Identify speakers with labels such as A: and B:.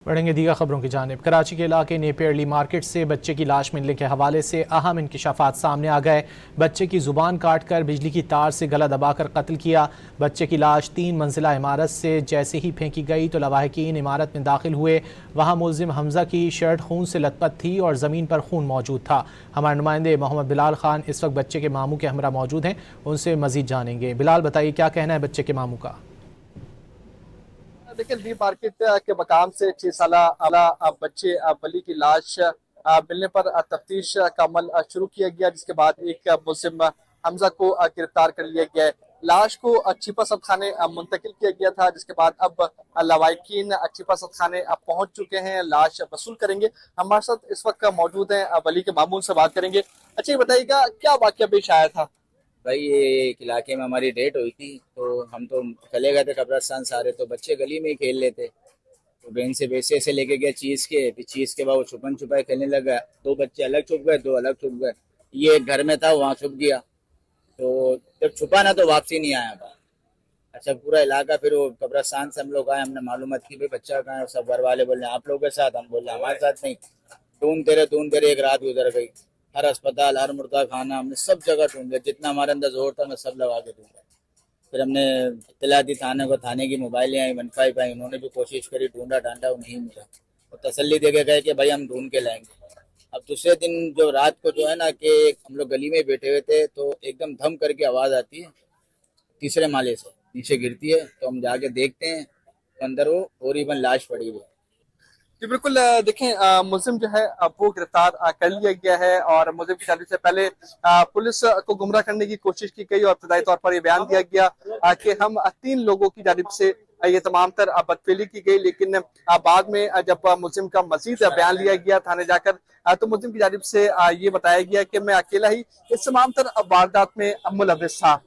A: बढ़ेंगे दीगर खबरों की जानिब। कराची के इलाके नेपियरली मार्केट से बच्चे की लाश मिलने के हवाले से अहम इंकशाफात सामने आ गए। बच्चे की जुबान काट कर बिजली की तार से गला दबाकर कत्ल किया। बच्चे की लाश 3 मंजिला इमारत से जैसे ही फेंकी गई तो लवाहिकीन इमारत में दाखिल हुए। वहाँ मुलजिम हमजा की शर्ट खून से लथपथ थी और ज़मीन पर खून मौजूद था। हमारे नुमाइंदे मोहम्मद बिलाल खान इस वक्त बच्चे के मामू के हमरा मौजूद हैं, उनसे मजीद जानेंगे। बिलाल, बताइए क्या कहना है बच्चे के मामू का।
B: देखिए, ली मार्केट के मकाम से 6 साल बच्चे बली की लाश मिलने पर तफ्तीश का अमल शुरू किया गया, जिसके बाद एक मुलजिम हमजा को गिरफ्तार कर लिया गया है। लाश को छिपा सदखाने मुंतकिल किया गया था, जिसके बाद अब लवाहिकीन छिपा सदखाने पहुंच चुके हैं, लाश वसूल करेंगे। हमारे साथ इस वक्त मौजूद हैं, बली के मामूल से बात करेंगे। अच्छा, ये बताइएगा क्या वाकया पेश आया था।
C: भाई ये एक इलाके में हमारी डेट हुई थी, तो हम तो चले गए थे कब्रस्तान सारे, तो बच्चे गली में ही खेल लेते। तो बहन से पैसे ऐसे लेके गया चीज के, फिर चीज के बाद वो छुपन छुपाई खेलने लगा। दो बच्चे अलग छुप गए, दो अलग छुप गए। ये एक घर में था, वहाँ छुप गया। तो जब छुपा ना तो वापसी नहीं आया था। अच्छा, पूरा इलाका फिर वो कब्रस्तान से हम लोग आए, हमने मालूमात की भाई बच्चा कहाँ है। सब घर वाले बोले आप लोगों के साथ, हम बोले हमारे साथ नहीं। ढूंढते रहे, एक रात गुजर गई। हर अस्पताल, हर मुर्दा खाना, हमने सब जगह ढूंढ लिया, जितना हमारे अंदर जोर था मैं सब लगा के ढूंढा। फिर हमने इत्तला दी थाने को, थाने की मोबाइलें आई, 15 आई, उन्होंने भी कोशिश करी, ढूंढा ढांढा, वो नहीं मिला। और तसल्ली दे के गए कि भाई हम ढूंढ के लाएंगे। अब दूसरे दिन जो रात को जो है ना कि हम लोग गली में बैठे हुए थे, तो एकदम धम करके आवाज आती है तीसरे माले से, नीचे गिरती है। तो हम जाके देखते हैं तो अंदर वो तकरीबन लाश पड़ी हुई है।
B: जी बिल्कुल, देखें, मुलजिम जो है वो गिरफ्तार कर लिया गया है और मुलजिम की जानिब से पहले पुलिस को गुमराह करने की कोशिश की गई और इब्तदाई तौर पर यह बयान दिया गया कि हम 3 लोगों की जानिब से ये तमाम तर बदफेली की गई, लेकिन बाद में जब मुलजिम का मजीद बयान लिया गया थाने जाकर, तो मुलजिम की जानिब से ये बताया गया कि मैं अकेला ही इस तमाम तर वारदात में मुलविस था।